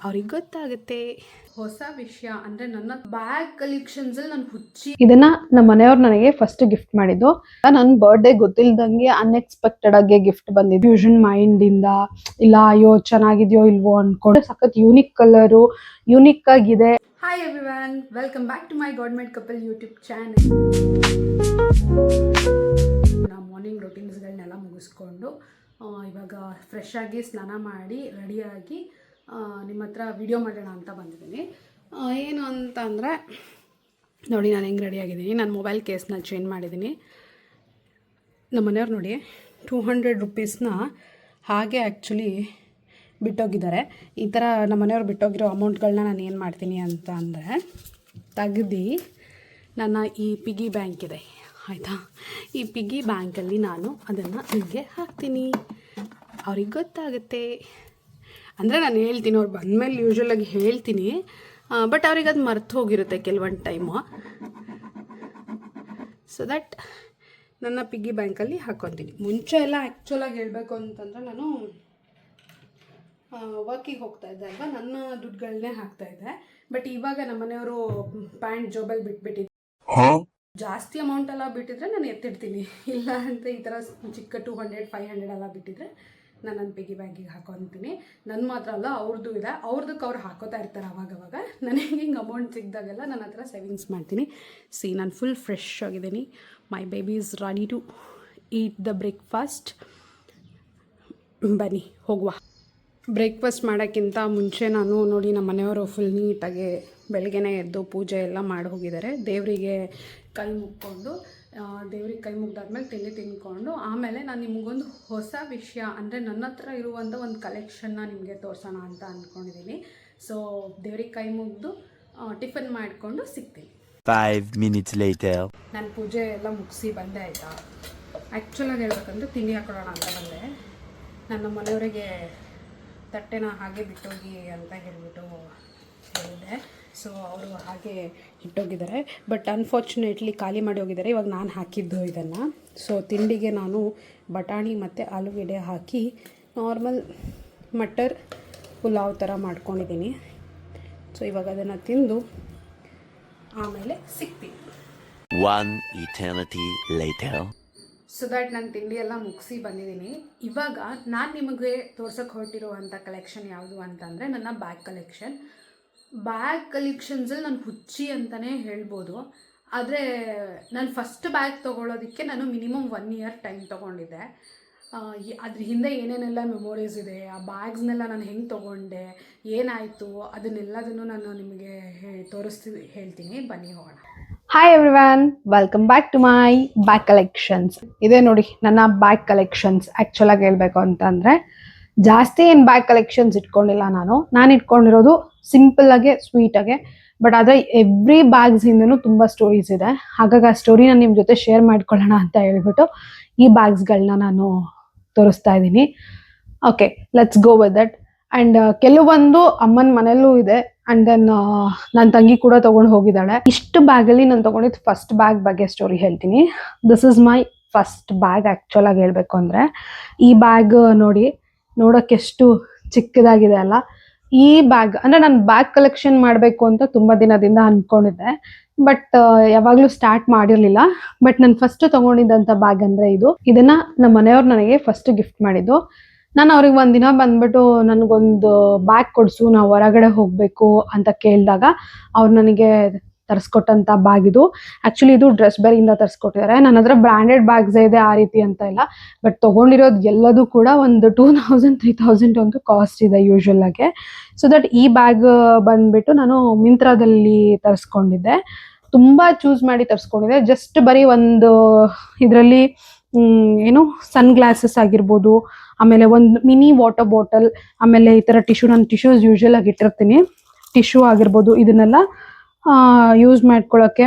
ಅವ್ರಿಗೆ ಗೊತ್ತಾಗುತ್ತೆ. ಹೊಸ ವಿಷಯ ಅಂದರೆ ನನ್ನ ಬ್ಯಾಗ್ ಕಲೆಕ್ಷನ್ಸಲ್ಲಿ ನಾನು ಹುಚ್ಚಿ. ಇದನ್ನ ನಮ್ಮ ಮನೆಯವ್ರು ನನಗೆ ಫಸ್ಟ್ ಗಿಫ್ಟ್ ಮಾಡಿದ್ದು. ನನ್ನ ಬರ್ಡೇ ಗೊತ್ತಿಲ್ದಂಗೆ ಅನ್ಎಕ್ಸ್ಪೆಕ್ಟೆಡ್ ಆಗಿ ಗಿಫ್ಟ್ ಬಂದಿದ್ದು. ಫ್ಯೂಷನ್ ಮೈಂಡ್ ಇಂದ ಇಲ್ಲ ಅಯ್ಯೋ ಚೆನ್ನಾಗಿದೆಯೋ ಇಲ್ವೋ ಅನ್ಕೊಂಡು ಸಖತ್ ಯೂನಿಕ್ ಕಲರು, ಯೂನಿಕ್ ಆಗಿದೆ. Hi everyone, welcome back to my god made couple YouTube channel. ನಾವು ಮಾರ್ನಿಂಗ್ ರೊಟೀನ್ಸ್ಗಳನ್ನೆಲ್ಲ ಮುಗಿಸ್ಕೊಂಡು ಇವಾಗ ಫ್ರೆಶ್ ಆಗಿ ಸ್ನಾನ ಮಾಡಿ ರೆಡಿಯಾಗಿ ನಿಮ್ಮ ಹತ್ರ ವಿಡಿಯೋ ಮಾಡೋಣ ಅಂತ ಬಂದಿದ್ದೀನಿ. ಏನು ಅಂತ ಅಂದರೆ ನೋಡಿ, ನಾನು ಹೆಂಗೆ ರೆಡಿಯಾಗಿದ್ದೀನಿ. ನಾನು ಮೊಬೈಲ್ ಕೇಸ್ನ ಚೇಂಜ್ ಮಾಡಿದ್ದೀನಿ. ನಮ್ಮ ಮನೆಯವ್ರು ನೋಡಿ 200 ರೂಪೀಸ್ನ ಹಾಗೆ ಆ್ಯಕ್ಚುಲಿ ಬಿಟ್ಟೋಗಿದ್ದಾರೆ. ಈ ಥರ ನಮ್ಮ ಮನೆಯವ್ರು ಬಿಟ್ಟೋಗಿರೋ ಅಮೌಂಟ್ಗಳನ್ನ ನಾನು ಏನು ಮಾಡ್ತೀನಿ ಅಂತ ಅಂದರೆ ತೆಗ್ದು ನನ್ನ ಈ ಪಿಗಿ ಬ್ಯಾಂಕ್ ಇದೆ ಆಯಿತಾ, ಈ ಪಿಗಿ ಬ್ಯಾಂಕಲ್ಲಿ ನಾನು ಅದನ್ನು ಹೀಗೆ ಹಾಕ್ತೀನಿ. ಅವ್ರಿಗೆ ಗೊತ್ತಾಗುತ್ತೆ ಅಂದರೆ ನಾನು ಹೇಳ್ತೀನಿ, ಅವ್ರು ಬಂದಮೇಲೆ ಯೂಶ್ವಲಾಗಿ ಹೇಳ್ತೀನಿ, ಬಟ್ ಅವ್ರಿಗೆ ಅದು ಮರ್ತು ಹೋಗಿರುತ್ತೆ ಕೆಲವೊಂದು ಟೈಮು. ಸೊ ದಟ್ ನನ್ನ ಪಿಗ್ಗಿ ಬ್ಯಾಂಕಲ್ಲಿ ಹಾಕ್ಕೊತೀನಿ. ಮುಂಚೆ ಎಲ್ಲ ಆ್ಯಕ್ಚುಲಾಗಿ ಹೇಳಬೇಕು ಅಂತಂದರೆ ನಾನು ವರ್ಕಿಗೆ ಹೋಗ್ತಾಯಿದ್ದೆ ಅಲ್ವಾ, ನನ್ನ ದುಡ್ಡುಗಳನ್ನೇ ಹಾಕ್ತಾಯಿದ್ದೆ. ಬಟ್ ಇವಾಗ ನಮ್ಮ ಮನೆಯವರು ಪ್ಯಾಂಟ್ ಜೋಬಲ್ಲಿ ಬಿಟ್ಬಿಟ್ಟಿದ್ದೆ. ಜಾಸ್ತಿ ಅಮೌಂಟ್ ಎಲ್ಲ ಬಿಟ್ಟಿದ್ರೆ ನಾನು ಎತ್ತಿಡ್ತೀನಿ, ಇಲ್ಲ ಅಂತ ಈ ಥರ ಚಿಕ್ಕ 200, 500 ಎಲ್ಲ ಬಿಟ್ಟಿದ್ರೆ ನಾನು ನನ್ನ ಪಿಗಿ ಬ್ಯಾಂಕಿಗೆ ಹಾಕೊತೀನಿ. ನನ್ನ ಮಾತ್ರ ಅಲ್ಲ, ಅವ್ರದ್ದು ಇದೆ, ಅವ್ರದಕ್ಕೆ ಅವ್ರು ಹಾಕೋತಾ ಇರ್ತಾರೆ ಅವಾಗವಾಗ. ನನಗೆ ಹಿಂಗೆ ಅಮೌಂಟ್ ಸಿಕ್ಕಿದಾಗೆಲ್ಲ ನನ್ನ ಹತ್ರ ಸೇವಿಂಗ್ಸ್ ಮಾಡ್ತೀನಿ. ನಾನು ಫುಲ್ ಫ್ರೆಶ್ ಆಗಿದ್ದೀನಿ. My baby is ready to eat the breakfast. ಬನ್ನಿ ಹೋಗುವ. ಬ್ರೇಕ್ಫಾಸ್ಟ್ ಮಾಡೋಕ್ಕಿಂತ ಮುಂಚೆ ನಾನು ನೋಡಿ, ನಮ್ಮ ಮನೆಯವರು ಫುಲ್ ನೀಟಾಗಿ ಬೆಳಗ್ಗೆನೇ ಎದ್ದು ಪೂಜೆ ಎಲ್ಲ ಮಾಡಿ ಹೋಗಿದ್ದಾರೆ. ದೇವರಿಗೆ ಕೈ ಮುಕ್ಕೊಂಡು, ದೇವ್ರಿಗೆ ಕೈ ಮುಗ್ದಾದ್ಮೇಲೆ ತಿಂಡಿ ತಿನ್ಕೊಂಡು ಆಮೇಲೆ ನಾನು ನಿಮಗೊಂದು ಹೊಸ ವಿಷಯ ಅಂದರೆ ನನ್ನ ಹತ್ರ ಇರುವಂಥ ಒಂದು ಕಲೆಕ್ಷನ್ನ ನಿಮಗೆ ತೋರಿಸೋಣ ಅಂತ ಅಂದ್ಕೊಂಡಿದ್ದೀನಿ. ಸೊ ದೇವ್ರಿಗೆ ಕೈ ಮುಗಿದು ಟಿಫನ್ ಮಾಡಿಕೊಂಡು ಸಿಗ್ತೀನಿ. 5 minutes later. ನಾನು ಪೂಜೆ ಎಲ್ಲ ಮುಗಿಸಿ ಬಂದೆ ಆಯಿತಾ. ಆ್ಯಕ್ಚುಲಾಗಿ ಹೇಳ್ಬೇಕಂದ್ರೆ ತಿಂಡಿ ಹಾಕೊಳ್ಳೋಣ ಅಂತ ಬಂದೆ. ನನ್ನ ಮನೆಯವರಿಗೆ ತಟ್ಟೆನ ಹಾಗೆ ಬಿಟ್ಟೋಗಿ ಅಂತ ಹೇಳಿಬಿಟ್ಟು ಹೇಳಿದ್ದೆ. ಸೊ ಅವರು ಹಾಗೆ ಇಟ್ಟೋಗಿದ್ದಾರೆ, ಬಟ್ ಅನ್ಫಾರ್ಚುನೇಟ್ಲಿ ಖಾಲಿ ಮಾಡಿ ಹೋಗಿದ್ದಾರೆ. ಇವಾಗ ನಾನು ಹಾಕಿದ್ದು ಇದನ್ನು. ಸೊ ತಿಂಡಿಗೆ ನಾನು ಬಟಾಣಿ ಮತ್ತು ಆಲೂಗೆಡ್ಡೆ ಹಾಕಿ ನಾರ್ಮಲ್ ಮಟರ್ ಪುಲಾವ್ ಥರ ಮಾಡ್ಕೊಂಡಿದ್ದೀನಿ. ಸೊ ಇವಾಗ ಅದನ್ನು ತಿಂದು ಆಮೇಲೆ ಸಿಗ್ತೀನಿ. 1 eternity later. ಸೊ ದ್ಯಾಟ್ ನಾನು ತಿಂಡಿ ಎಲ್ಲ ಮುಗಿಸಿ ಬಂದಿದ್ದೀನಿ. ಇವಾಗ ನಾನು ನಿಮಗೆ ತೋರ್ಸೋಕ್ಕೆ ಹೊರಟಿರುವಂಥ ಕಲೆಕ್ಷನ್ ಯಾವುದು ಅಂತಂದರೆ ನನ್ನ ಬ್ಯಾಗ್ ಕಲೆಕ್ಷನ್. ಬ್ಯಾಗ್ ಕಲೆಕ್ಷನ್ಸಲ್ಲಿ ನಾನು ಹುಚ್ಚಿ ಅಂತಲೇ ಹೇಳ್ಬೋದು. ಆದರೆ ನಾನು ಫಸ್ಟ್ ಬ್ಯಾಗ್ ತೊಗೊಳೋದಕ್ಕೆ ನಾನು ಮಿನಿಮಮ್ 1 year ಟೈಮ್ ತೊಗೊಂಡಿದ್ದೆ. ಅದ್ರ ಹಿಂದೆ ಏನೇನೆಲ್ಲ ಮೆಮೊರೀಸ್ ಇದೆ, ಆ ಬ್ಯಾಗ್ಸ್ನೆಲ್ಲ ನಾನು ಹೆಂಗೆ ತೊಗೊಂಡೆ, ಏನಾಯಿತು, ಅದನ್ನೆಲ್ಲದನ್ನು ನಾನು ನಿಮಗೆ ಹೇಳ್ತೀನಿ. ಬನ್ನಿ ಹೋಗೋಣ. Hi everyone, welcome back to my bag collections. ಇದೇ ನೋಡಿ ನನ್ನ ಬ್ಯಾಗ್ ಕಲೆಕ್ಷನ್ಸ್. ಆ್ಯಕ್ಚುಲಾಗಿ ಹೇಳಬೇಕು ಅಂತಂದರೆ ಜಾಸ್ತಿ ಏನು ಬ್ಯಾಗ್ ಕಲೆಕ್ಷನ್ಸ್ ಇಟ್ಕೊಂಡಿಲ್ಲ. ನಾನು ಇಟ್ಕೊಂಡಿರೋದು ಸಿಂಪಲ್ಲಾಗೆ, ಸ್ವೀಟಾಗೆ. ಬಟ್ ಆದರೆ ಎವ್ರಿ ಬ್ಯಾಗ್ಸ್ ಹಿಂದೂ ತುಂಬ ಸ್ಟೋರೀಸ್ ಇದೆ. ಹಾಗಾಗಿ ಆ ಸ್ಟೋರಿನ ನಿಮ್ಮ ಜೊತೆ ಶೇರ್ ಮಾಡ್ಕೊಳ್ಳೋಣ ಅಂತ ಹೇಳ್ಬಿಟ್ಟು ಈ ಬ್ಯಾಗ್ಸ್ಗಳನ್ನ ನಾನು ತೋರಿಸ್ತಾ ಇದ್ದೀನಿ. Okay, let's go with that. And ಕೆಲವೊಂದು ಅಮ್ಮನ ಮನೆಯಲ್ಲೂ ಇದೆ. ಆ್ಯಂಡ್ ದೆನ್ ನನ್ನ ತಂಗಿ ಕೂಡ ತೊಗೊಂಡು ಹೋಗಿದ್ದಾಳೆ. ಇಷ್ಟು ಬ್ಯಾಗಲ್ಲಿ ನಾನು ತೊಗೊಂಡಿದ್ದು ಫಸ್ಟ್ ಬ್ಯಾಗ್ ಬಗ್ಗೆ ಸ್ಟೋರಿ ಹೇಳ್ತೀನಿ. This is my first bag. ಆ್ಯಕ್ಚುಲಾಗಿ ಹೇಳಬೇಕು ಅಂದರೆ ಈ ಬ್ಯಾಗ್ ನೋಡಿ, ನೋಡೋಕ್ಕೆ ಎಷ್ಟು ಚಿಕ್ಕದಾಗಿದೆ ಅಲ್ಲ. ಈ ಬ್ಯಾಗ್ ಅಂದರೆ ನಾನು ಬ್ಯಾಗ್ ಕಲೆಕ್ಷನ್ ಮಾಡಬೇಕು ಅಂತ ತುಂಬ ದಿನದಿಂದ ಅಂದ್ಕೊಂಡಿದ್ದೆ, ಬಟ್ ಯಾವಾಗಲೂ ಸ್ಟಾರ್ಟ್ ಮಾಡಿರಲಿಲ್ಲ. ಬಟ್ ನಾನು ಫಸ್ಟ್ ತೊಗೊಂಡಿದ್ದಂಥ ಬ್ಯಾಗ್ ಅಂದರೆ ಇದನ್ನು ನಮ್ಮ ಮನೆಯವ್ರು ನನಗೆ ಫಸ್ಟ್ ಗಿಫ್ಟ್ ಮಾಡಿದ್ದು. ನಾನು ಅವ್ರಿಗೆ ಒಂದಿನ ಬಂದ್ಬಿಟ್ಟು ನನಗೊಂದು ಬ್ಯಾಗ್ ಕೊಡಿಸು, ನಾವು ಹೊರಗಡೆ ಹೋಗಬೇಕು ಅಂತ ಕೇಳಿದಾಗ ಅವ್ರು ನನಗೆ ತರಿಸ್ಕೊಟ್ಟಂಥ ಬ್ಯಾಗ್ ಇದು. ಆ್ಯಕ್ಚುಲಿ ಇದು ಡ್ರೆಸ್ ಬೇರೆಯಿಂದ ತರಿಸ್ಕೊಟ್ಟಿದ್ದಾರೆ. ನನ್ನ ಹತ್ರ ಬ್ರ್ಯಾಂಡೆಡ್ ಬ್ಯಾಗ್ಸೇ ಇದೆ, ಆ ರೀತಿ ಅಂತ ಇಲ್ಲ. ಬಟ್ ತೊಗೊಂಡಿರೋದು ಎಲ್ಲದೂ ಕೂಡ ಒಂದು 2000, 3000 ಅಂತೂ ಕಾಸ್ಟ್ ಇದೆ ಯೂಶ್ವಲಾಗೆ. ಸೊ ದಟ್ ಈ ಬ್ಯಾಗ್ ಬಂದ್ಬಿಟ್ಟು ನಾನು ಮಿಂತ್ರಾದಲ್ಲಿ ತರಿಸ್ಕೊಂಡಿದ್ದೆ. ತುಂಬ ಚೂಸ್ ಮಾಡಿ ತರಿಸ್ಕೊಂಡಿದ್ದೆ. ಜಸ್ಟ್ ಬರೀ ಒಂದು ಇದರಲ್ಲಿ ಏನು ಸನ್ ಗ್ಲಾಸಸ್ ಆಗಿರ್ಬೋದು, ಆಮೇಲೆ ಒಂದು ಮಿನಿ ವಾಟರ್ ಬಾಟಲ್, ಆಮೇಲೆ ಈ ಥರ ನಾನು ಟಿಶ್ಯೂಸ್ ಯೂಶ್ವಲ್ ಆಗಿ ಇಟ್ಟಿರ್ತೀನಿ. ಟಿಶ್ಯೂ ಆಗಿರ್ಬೋದು, ಇದನ್ನೆಲ್ಲ ಯೂಸ್ ಮಾಡ್ಕೊಳ್ಳೋಕ್ಕೆ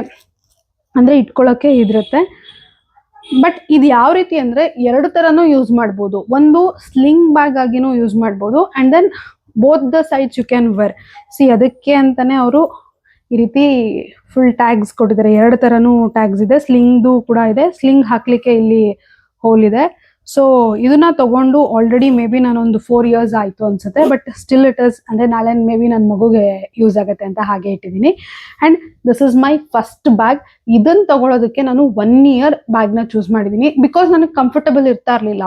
ಅಂದರೆ ಇಟ್ಕೊಳ್ಳೋಕ್ಕೆ ಇದಿರುತ್ತೆ. ಬಟ್ ಇದು ಯಾವ ರೀತಿ ಅಂದರೆ 2 ಥರನೂ ಯೂಸ್ ಮಾಡ್ಬೋದು. ಒಂದು ಸ್ಲಿಂಗ್ ಬ್ಯಾಗ್ ಆಗಿನೂ ಯೂಸ್ ಮಾಡ್ಬೋದು, and then both the sides you can wear. ಅದಕ್ಕೆ ಅಂತಲೇ ಅವರು ಈ ರೀತಿ ಫುಲ್ ಟ್ಯಾಗ್ಸ್ ಕೊಟ್ಟಿದ್ದಾರೆ. 2 ಥರನೂ ಟ್ಯಾಗ್ಸ್ ಇದೆ. ಸ್ಲಿಂಗ್ದು ಕೂಡ ಇದೆ. ಸ್ಲಿಂಗ್ ಹಾಕಲಿಕ್ಕೆ ಇಲ್ಲಿ ಹೋಲ್ ಇದೆ. ಸೊ ಇದನ್ನ ತಗೊಂಡು ಆಲ್ರೆಡಿ ಮೇ ಬಿ ನಾನೊಂದು 4 years ಆಯಿತು ಅನ್ಸುತ್ತೆ, ಬಟ್ ಸ್ಟಿಲ್ ಇಟ್ ಇಸ್ ಅಂದರೆ ನಾಳೆ ಮೇ ಬಿ ನನ್ನ ಮಗುಗೆ ಯೂಸ್ ಆಗುತ್ತೆ ಅಂತ ಹಾಗೆ ಇಟ್ಟಿದ್ದೀನಿ. And this is my first bag. ಇದನ್ನು ತಗೊಳ್ಳೋದಕ್ಕೆ ನಾನು 1 year ಬ್ಯಾಗ್ನ ಚೂಸ್ ಮಾಡಿದ್ದೀನಿ, ಬಿಕಾಸ್ ನನಗೆ ಕಂಫರ್ಟಬಲ್ ಇರ್ತಾ ಇರಲಿಲ್ಲ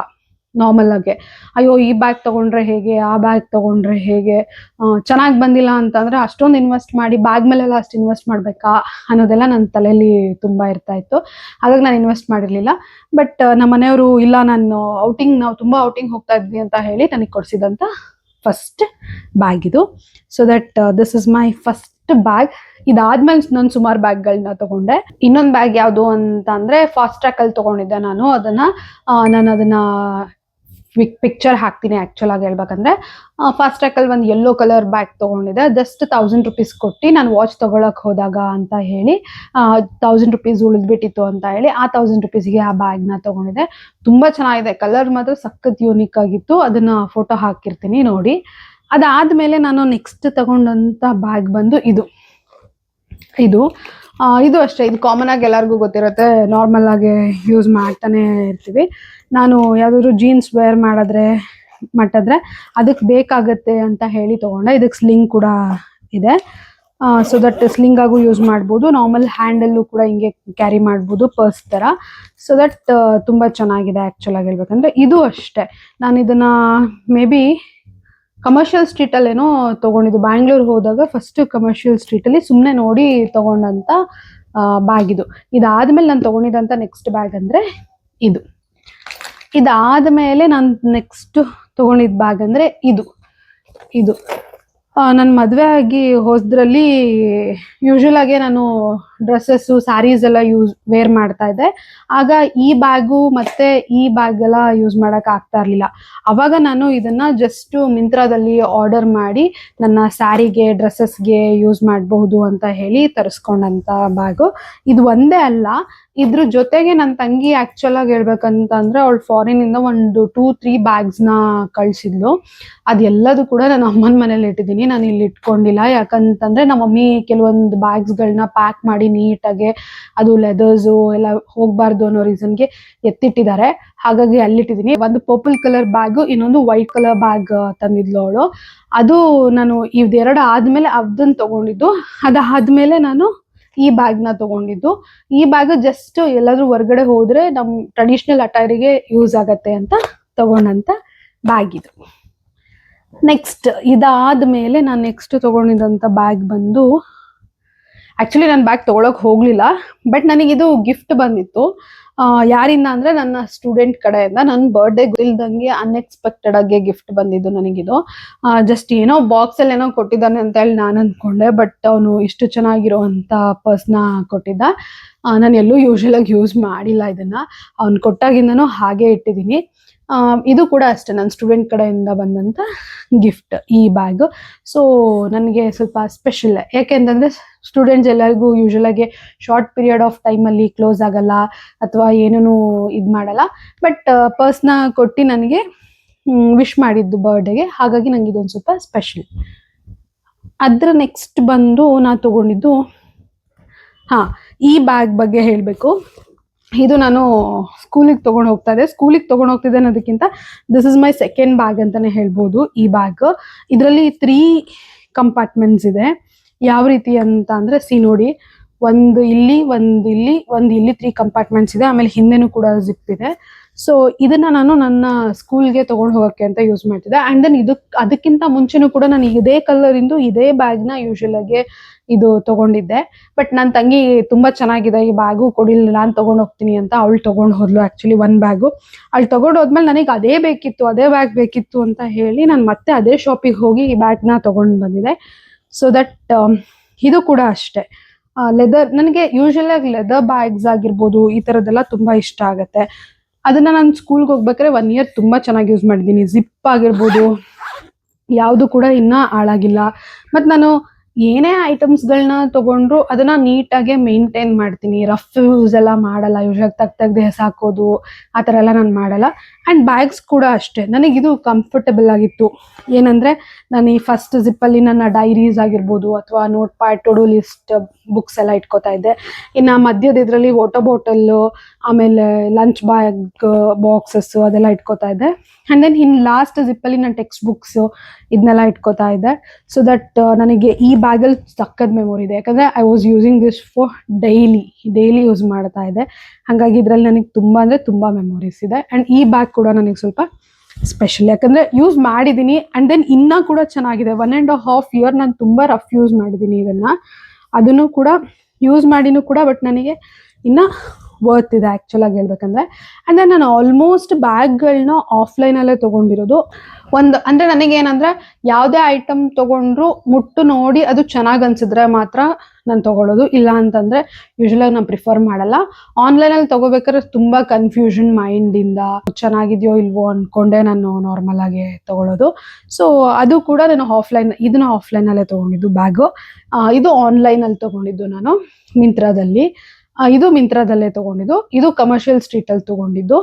ನಾರ್ಮಲ್ ಆಗಿ. ಅಯ್ಯೋ ಈ ಬ್ಯಾಗ್ ತಗೊಂಡ್ರೆ ಹೇಗೆ, ಆ ಬ್ಯಾಗ್ ತಗೊಂಡ್ರೆ ಹೇಗೆ, ಚೆನ್ನಾಗಿ ಬಂದಿಲ್ಲ ಅಂತಂದ್ರೆ ಅಷ್ಟೊಂದು ಇನ್ವೆಸ್ಟ್ ಮಾಡಿ ಬ್ಯಾಗ್ ಮೇಲೆಲ್ಲ ಅಷ್ಟು ಇನ್ವೆಸ್ಟ್ ಮಾಡಬೇಕಾ ಅನ್ನೋದೆಲ್ಲ ನನ್ನ ತಲೆಯಲ್ಲಿ ತುಂಬ ಇರ್ತಾ ಇತ್ತು. ಹಾಗಾಗಿ ನಾನು ಇನ್ವೆಸ್ಟ್ ಮಾಡಿರಲಿಲ್ಲ. ಬಟ್ ನಮ್ಮ ಮನೆಯವರು ಇಲ್ಲ, ನಾವು ತುಂಬ ಔಟಿಂಗ್ ಹೋಗ್ತಾ ಇದ್ವಿ ಅಂತ ಹೇಳಿ ನನಗೆ ಕೊಡಿಸಿದಂಥ ಫಸ್ಟ್ ಬ್ಯಾಗ್ ಇದು. So that this is my first bag. ಇದಾದ್ಮೇಲೆ ನಾನು ಸುಮಾರು ಬ್ಯಾಗ್ಗಳನ್ನ ತಗೊಂಡೆ. ಇನ್ನೊಂದು ಬ್ಯಾಗ್ ಯಾವುದು ಅಂತ ಅಂದರೆ ಫಾಸ್ಟ್ ಟ್ರ್ಯಾಕಲ್ಲಿ ತೊಗೊಂಡಿದ್ದೆ ನಾನು ಅದನ್ನು ಪಿಕ್ಚರ್ ಹಾಕ್ತೀನಿ. ಆ್ಯಕ್ಚುಲ್ ಆಗಿ ಹೇಳ್ಬೇಕಂದ್ರೆ ಫಾಸ್ಟ್ ಟ್ರ್ಯಾಕಲ್ಲಿ ಒಂದು ಯೆಲ್ಲೋ ಕಲರ್ ಬ್ಯಾಗ್ ತೊಗೊಂಡಿದ್ದೆ. ಜಸ್ಟ್ 1000 rupees ಕೊಟ್ಟು ನಾನು ವಾಚ್ ತೊಗೊಳಕ್ಕೆ ಹೋದಾಗ ಅಂತ ಹೇಳಿ 1000 rupees ಉಳಿದ್ಬಿಟ್ಟಿತ್ತು ಅಂತ ಹೇಳಿ ಆ 1000 rupeesಗೆ ಆ ಬ್ಯಾಗ್ನ ತೊಗೊಂಡಿದ್ದೆ. ತುಂಬ ಚೆನ್ನಾಗಿದೆ, ಕಲರ್ ಮಾತ್ರ ಸಖತ್ ಯೂನಿಕ್ ಆಗಿತ್ತು. ಅದನ್ನು ಫೋಟೋ ಹಾಕಿರ್ತೀನಿ ನೋಡಿ. ಅದಾದಮೇಲೆ ನಾನು ನೆಕ್ಸ್ಟ್ ತಗೊಂಡಂಥ ಬ್ಯಾಗ್ ಬಂದು ಇದು ಅಷ್ಟೇ. ಇದು ಕಾಮನ್ ಆಗಿ ಎಲ್ಲರಿಗೂ ಗೊತ್ತಿರುತ್ತೆ, ನಾರ್ಮಲ್ ಆಗಿ ಯೂಸ್ ಮಾಡ್ತಾನೆ ಇರ್ತೀವಿ. ನಾನು ಯಾವುದಾದ್ರು ಜೀನ್ಸ್ ವೇರ್ ಮಾಡಿದ್ರೆ ಅದಕ್ಕೆ ಬೇಕಾಗತ್ತೆ ಅಂತ ಹೇಳಿ ತೊಗೊಂಡೆ. ಇದಕ್ಕೆ ಸ್ಲಿಂಗ್ ಕೂಡ ಇದೆ. ಸೊ ದಟ್ ಸ್ಲಿಂಗ್ ಆಗು ಯೂಸ್ ಮಾಡ್ಬೋದು, ನಾರ್ಮಲ್ ಹ್ಯಾಂಡಲ್ಲೂ ಕೂಡ ಹಿಂಗೆ ಕ್ಯಾರಿ ಮಾಡ್ಬೋದು ಪರ್ಸ್ ಥರ. ಸೊ ದಟ್ ತುಂಬ ಚೆನ್ನಾಗಿದೆ ಆ್ಯಕ್ಚುಲ್ ಆಗಿ ಹೇಳ್ಬೇಕಂದ್ರೆ. ಇದು ಅಷ್ಟೇ, ನಾನು ಇದನ್ನು ಮೇ ಬಿ ಕಮರ್ಷಿಯಲ್ ಸ್ಟ್ರೀಟಲ್ಲೇನೋ ತೊಗೊಂಡಿದ್ದು. ಬ್ಯಾಂಗ್ಳೂರ್ ಹೋದಾಗ ಫಸ್ಟ್ ಕಮರ್ಷಿಯಲ್ ಸ್ಟ್ರೀಟಲ್ಲಿ ಸುಮ್ಮನೆ ನೋಡಿ ತೊಗೊಂಡಂಥ ಬ್ಯಾಗ್ ಇದು. ಇದಾದಮೇಲೆ ನಾನು ತೊಗೊಂಡಿದ್ದಂಥ ನೆಕ್ಸ್ಟ್ ಬ್ಯಾಗ್ ಅಂದರೆ ಇದಾದಮೇಲೆ ನಾನು ನೆಕ್ಸ್ಟ್ ತೊಗೊಂಡಿದ್ದ ಬ್ಯಾಗ್ ಅಂದರೆ ಇದು ನನ್ನ ಮದುವೆ ಆಗಿ ಹೋದ್ರಲ್ಲಿ ಯೂಶ್ವಲ್ ಆಗಿ ನಾನು ಡ್ರೆಸ್ಸಸ್ಸು ಸ್ಯಾರೀಸ್ ಎಲ್ಲ ವೇರ್ ಮಾಡ್ತಾ ಇದ್ದೆ. ಆಗ ಈ ಬ್ಯಾಗು ಮತ್ತು ಈ ಬ್ಯಾಗ್ ಎಲ್ಲ ಯೂಸ್ ಮಾಡೋಕೆ ಆಗ್ತಾ ಇರಲಿಲ್ಲ. ಆವಾಗ ನಾನು ಇದನ್ನು ಜಸ್ಟು ಮಿಂತ್ರಾದಲ್ಲಿ ಆರ್ಡರ್ ಮಾಡಿ ನನ್ನ ಸ್ಯಾರಿಗೆ ಡ್ರೆಸ್ಸಸ್ಗೆ ಯೂಸ್ ಮಾಡಬಹುದು ಅಂತ ಹೇಳಿ ತರಿಸ್ಕೊಂಡಂಥ ಬ್ಯಾಗು. ಇದು ಒಂದೇ ಅಲ್ಲ, ಇದ್ರ ಜೊತೆಗೆ ನನ್ನ ತಂಗಿ ಆ್ಯಕ್ಚುಲ್ ಆಗಿ ಹೇಳ್ಬೇಕಂತಂದರೆ ಅವಳು ಫಾರಿನಿಂದ ಒಂದು 2-3 ಬ್ಯಾಗ್ಸ್ನ ಕಳಿಸಿದ್ಲು. ಅದೆಲ್ಲದು ಕೂಡ ನಾನು ಅಮ್ಮನ ಮನೇಲಿ ಇಟ್ಟಿದ್ದೀನಿ, ನಾನು ಇಲ್ಲಿ ಇಟ್ಕೊಂಡಿಲ್ಲ. ಯಾಕಂತಂದರೆ ನಮ್ಮ ಮಮ್ಮಿ ಕೆಲವೊಂದು ಬ್ಯಾಗ್ಸ್ಗಳನ್ನ ಪ್ಯಾಕ್ ಮಾಡಿ ನೀಟಾಗೆ ಅದು ಲೆದರ್ಸು ಎಲ್ಲ ಹೋಗಬಾರ್ದು ಅನ್ನೋ ರೀಸನ್ಗೆ ಎತ್ತಿಟ್ಟಿದ್ದಾರೆ. ಹಾಗಾಗಿ ಅಲ್ಲಿಟ್ಟಿದ್ದೀನಿ. ಒಂದು ಪರ್ಪಲ್ ಕಲರ್ ಬ್ಯಾಗು, ಇನ್ನೊಂದು ವೈಟ್ ಕಲರ್ ಬ್ಯಾಗ್ ತಂದಿದ್ಲು ಅವಳು. ಅದು ನಾನು ಇದೆರಡು ಆದಮೇಲೆ ಅದನ್ನು ತೊಗೊಂಡಿದ್ದು. ಅದಾದಮೇಲೆ ನಾನು ಈ ಬ್ಯಾಗ್ನ ತೊಗೊಂಡಿದ್ದು. ಈ ಬ್ಯಾಗ್ ಜಸ್ಟ್ ಎಲ್ಲಾದ್ರೂ ಹೊರಗಡೆ ಹೋದರೆ ನಮ್ಮ ಟ್ರೆಡಿಷ್ನಲ್ ಅಟೈರಿಗೆ ಯೂಸ್ ಆಗತ್ತೆ ಅಂತ ತೊಗೊಂಡಂಥ ಬ್ಯಾಗ್ ಇದು. ನೆಕ್ಸ್ಟ್ ಇದಾದಮೇಲೆ ನಾನು ನೆಕ್ಸ್ಟ್ ತೊಗೊಂಡಿದ್ದಂಥ ಬ್ಯಾಗ್ ಬಂದು, ಆ್ಯಕ್ಚುಲಿ ನಾನು ಬ್ಯಾಗ್ ತೊಗೊಳಕ್ಕೆ ಹೋಗಲಿಲ್ಲ, ಬಟ್ ನನಗಿದು ಗಿಫ್ಟ್ ಬಂದಿತ್ತು. ಯಾರಿಂದ ಅಂದರೆ ನನ್ನ ಸ್ಟೂಡೆಂಟ್ ಕಡೆಯಿಂದ. ನನ್ನ ಬರ್ಡೇ ಇಲ್ದಂಗೆ ಅನ್ಎಕ್ಸ್ಪೆಕ್ಟೆಡ್ ಆಗಿ ಗಿಫ್ಟ್ ಬಂದಿದ್ದು ನನಗಿದು. ಜಸ್ಟ್ ಏನೋ ಬಾಕ್ಸಲ್ಲಿ ಏನೋ ಕೊಟ್ಟಿದ್ದಾನೆ ಅಂತ ಹೇಳಿ ನಾನು ಅಂದ್ಕೊಂಡೆ, ಬಟ್ ಅವನು ಇಷ್ಟು ಚೆನ್ನಾಗಿರೋವಂಥ ಪರ್ಸ್ನ ಕೊಟ್ಟಿದ್ದ. ನಾನು ಎಲ್ಲೂ ಯೂಶ್ವಲಾಗಿ ಯೂಸ್ ಮಾಡಿಲ್ಲ ಇದನ್ನು, ಅವ್ನು ಕೊಟ್ಟಾಗಿಂದನೂ ಹಾಗೆ ಇಟ್ಟಿದ್ದೀನಿ. ಇದು ಕೂಡ ಅಷ್ಟೇ ನನ್ನ ಸ್ಟೂಡೆಂಟ್ ಕಡೆಯಿಂದ ಬಂದಂಥ ಗಿಫ್ಟ್, ಈ ಬ್ಯಾಗು. ಸೊ ನನಗೆ ಸ್ವಲ್ಪ ಸ್ಪೆಷಲ್, ಯಾಕೆಂತಂದರೆ ಸ್ಟೂಡೆಂಟ್ಸ್ ಎಲ್ಲರಿಗೂ ಯೂಶ್ವಲಾಗಿ ಶಾರ್ಟ್ ಪೀರಿಯಡ್ ಆಫ್ ಟೈಮಲ್ಲಿ ಕ್ಲೋಸ್ ಆಗಲ್ಲ ಅಥವಾ ಏನೂ ಇದು ಮಾಡಲ್ಲ. ಬಟ್ ಪರ್ಸ್ನ ಕೊಟ್ಟು ನನಗೆ ವಿಶ್ ಮಾಡಿದ್ದು ಬರ್ಡೇಗೆ, ಹಾಗಾಗಿ ನನಗೆ ಇದೊಂದು ಸ್ವಲ್ಪ ಸ್ಪೆಷಲ್. ಅದರ ನೆಕ್ಸ್ಟ್ ಬಂದು ನಾನು ತೊಗೊಂಡಿದ್ದು ಈ ಬ್ಯಾಗ್ ಬಗ್ಗೆ ಹೇಳಬೇಕು. ಇದು ನಾನು ಸ್ಕೂಲಿಗೆ ತೊಗೊಂಡು ಹೋಗ್ತಾ ಇದ್ದೆ. ಸ್ಕೂಲಿಗೆ ತೊಗೊಂಡು ಹೋಗ್ತಿದ್ದೆ ಅನ್ನೋದಕ್ಕಿಂತ this is my second bag ಅಂತಲೇ ಹೇಳ್ಬೋದು. ಈ ಬ್ಯಾಗ್ ಇದರಲ್ಲಿ 3 ಕಂಪಾರ್ಟ್ಮೆಂಟ್ಸ್ ಇದೆ. ಯಾವ ರೀತಿ ಅಂತ ಅಂದರೆ ನೋಡಿ, ಒಂದು ಇಲ್ಲಿ 3 ಕಂಪಾರ್ಟ್ಮೆಂಟ್ಸ್ ಇದೆ. ಆಮೇಲೆ ಹಿಂದೆನೂ ಕೂಡ ಜಿಪ್ ಇದೆ. ಸೊ ಇದನ್ನು ನಾನು ನನ್ನ ಸ್ಕೂಲ್ಗೆ ತೊಗೊಂಡು ಹೋಗೋಕ್ಕೆ ಅಂತ ಯೂಸ್ ಮಾಡ್ತಿದ್ದೆ. ಆ್ಯಂಡ್ ದೆನ್ ಅದಕ್ಕಿಂತ ಮುಂಚೆನೂ ಕೂಡ ನಾನು ಇದೇ ಕಲರಿಂದು ಇದೇ ಬ್ಯಾಗ್ನ ಯೂಶ್ವಲಾಗಿ ಇದು ತೊಗೊಂಡಿದ್ದೆ. ಬಟ್ ನನ್ನ ತಂಗಿ ತುಂಬ ಚೆನ್ನಾಗಿದೆ ಈ ಬ್ಯಾಗು, ಕೊಡಿಲ್ಲ ನಾನು ತೊಗೊಂಡು ಹೋಗ್ತೀನಿ ಅಂತ ಅವಳು ತೊಗೊಂಡು ಹೋದ್ಲು. ಆ್ಯಕ್ಚುಲಿ ಒಂದು ಬ್ಯಾಗು ಅವಳು ತೊಗೊಂಡು ಹೋದ್ಮೇಲೆ ನನಗೆ ಅದೇ ಬ್ಯಾಗ್ ಬೇಕಿತ್ತು ಅಂತ ಹೇಳಿ ನಾನು ಮತ್ತೆ ಅದೇ ಶಾಪಿಗೆ ಹೋಗಿ ಈ ಬ್ಯಾಗ್ನ ತೊಗೊಂಡು ಬಂದಿದ್ದೆ. ಸೊ ದಟ್ ಇದು ಕೂಡ ಅಷ್ಟೇ, ಲೆದರ್. ನನಗೆ ಯೂಶ್ವಲಾಗಿ ಲೆದರ್ ಬ್ಯಾಗ್ಸ್ ಆಗಿರ್ಬೋದು ಈ ಥರದ್ದೆಲ್ಲ ತುಂಬ ಇಷ್ಟ ಆಗುತ್ತೆ. ಅದನ್ನು ನಾನು ಸ್ಕೂಲ್ಗೆ ಹೋಗ್ಬೇಕಾದ್ರೆ 1 year ತುಂಬ ಚೆನ್ನಾಗಿ ಯೂಸ್ ಮಾಡಿದ್ದೀನಿ. ಜಿಪ್ ಆಗಿರ್ಬೋದು ಯಾವುದು ಕೂಡ ಇನ್ನೂ ಹಾಳಾಗಿಲ್ಲ. ಮತ್ತು ನಾನು ಏನೇ ಐಟಮ್ಸ್ಗಳನ್ನ ತಗೊಂಡ್ರು ಅದನ್ನ ನೀಟಾಗೆ ಮೇಂಟೈನ್ ಮಾಡ್ತೀನಿ. ರಫ್ ಯೂಸ್ ಎಲ್ಲ ಮಾಡಲ್ಲ. ಯೂಶಾಗಿ ತೆಗ್ದು ಎಸಾಕೋದು ಆ ಥರ ಎಲ್ಲ ನಾನು ಮಾಡಲ್ಲ. ಆ್ಯಂಡ್ ಬ್ಯಾಗ್ಸ್ ಕೂಡ ಅಷ್ಟೇ, ನನಗಿದು ಕಂಫರ್ಟಬಲ್ ಆಗಿತ್ತು. ಏನಂದರೆ ನಾನು ಈ ಫಸ್ಟ್ ಜಿಪ್ಪಲ್ಲಿ ನನ್ನ ಡೈರೀಸ್ ಆಗಿರ್ಬೋದು ಅಥವಾ note pad, to do list, books ಎಲ್ಲ ಇಟ್ಕೋತಾ ಇದ್ದೆ. ಇನ್ನು ಮಧ್ಯದ ಇದರಲ್ಲಿ ವಾಟರ್ ಬಾಟಲ್ಲು, ಆಮೇಲೆ ಲಂಚ್ ಬ್ಯಾಗ್, ಬಾಕ್ಸಸ್ಸು ಅದೆಲ್ಲ ಇಟ್ಕೋತಾ ಇದ್ದೆ. ಆ್ಯಂಡ್ ದೆನ್ ಇನ್ ಲಾಸ್ಟ್ ಜಿಪ್ಪಲ್ಲಿ ನಾನು ಟೆಕ್ಸ್ಟ್ ಬುಕ್ಸು ಇದನ್ನೆಲ್ಲ ಇಟ್ಕೋತಾ ಇದ್ದೆ. ಸೊ ದಟ್ ನನಗೆ ಈ ಬ್ಯಾಗಲ್ಲಿ ಸಕ್ಕದ ಮೆಮೊರಿ ಇದೆ. ಯಾಕಂದರೆ I was using this for daily use ಮಾಡ್ತಾ ಇದ್ದೆ. ಹಾಗಾಗಿ ಇದರಲ್ಲಿ ನನಗೆ ತುಂಬ ಅಂದರೆ ತುಂಬ ಮೆಮೊರೀಸ್ ಇದೆ. ಆ್ಯಂಡ್ ಈ ಬ್ಯಾಗ್ ಕೂಡ ನನಗೆ ಸ್ವಲ್ಪ ಸ್ಪೆಷಲ್, ಯಾಕಂದರೆ ಯೂಸ್ ಮಾಡಿದ್ದೀನಿ. ಆ್ಯಂಡ್ ದೆನ್ ಇನ್ನೂ ಕೂಡ ಚೆನ್ನಾಗಿದೆ. 1.5 year ನಾನು ತುಂಬ ರಫ್ ಯೂಸ್ ಮಾಡಿದ್ದೀನಿ ಇದನ್ನು. ಅದನ್ನು ಕೂಡ ಯೂಸ್ ಮಾಡಿನೂ ಕೂಡ ಬಟ್ ನನಗೆ ಇನ್ನೂ ವರ್ತ್ ಇದೆ ಆ್ಯಕ್ಚುಲಾಗಿ ಹೇಳ್ಬೇಕಂದ್ರೆ. ಆ್ಯಂಡ್ ದೆನ್ ನಾನು ಆಲ್ಮೋಸ್ಟ್ ಬ್ಯಾಗ್ಗಳನ್ನ ಆಫ್ಲೈನಲ್ಲೇ ತೊಗೊಂಡಿರೋದು. ಅಂದರೆ ನನಗೇನಂದರೆ ಯಾವುದೇ ಐಟಮ್ ತೊಗೊಂಡ್ರು ಮುಟ್ಟು ನೋಡಿ ಅದು ಚೆನ್ನಾಗಿ ಅನಿಸಿದ್ರೆ ಮಾತ್ರ ನಾನು ತೊಗೊಳ್ಳೋದು. ಇಲ್ಲ ಅಂತಂದರೆ ಯೂಶ್ವಲಾಗಿ ನಾನು ಪ್ರಿಫರ್ ಮಾಡಲ್ಲ. ಆನ್ಲೈನಲ್ಲಿ ತೊಗೋಬೇಕಾದ್ರೆ ತುಂಬ ಕನ್ಫ್ಯೂಷನ್ ಮೈಂಡಿಂದ ಚೆನ್ನಾಗಿದೆಯೋ ಇಲ್ವೋ ಅಂದ್ಕೊಂಡೆ ನಾನು ನಾರ್ಮಲಾಗಿ ತೊಗೊಳ್ಳೋದು. ಸೊ ಅದು ಕೂಡ ನಾನು ಇದನ್ನು ಆಫ್ಲೈನಲ್ಲೇ ತೊಗೊಂಡಿದ್ದು ಬ್ಯಾಗು. ಇದು ಆನ್ಲೈನಲ್ಲಿ ತೊಗೊಂಡಿದ್ದು ನಾನು ಮಿಂತ್ರಾದಲ್ಲಿ. ಇದು ಮಿಂತ್ರಾದಲ್ಲೇ ತೊಗೊಂಡಿದ್ದು. ಇದು ಕಮರ್ಷಿಯಲ್ ಸ್ಟ್ರೀಟಲ್ಲಿ ತೊಗೊಂಡಿದ್ದು.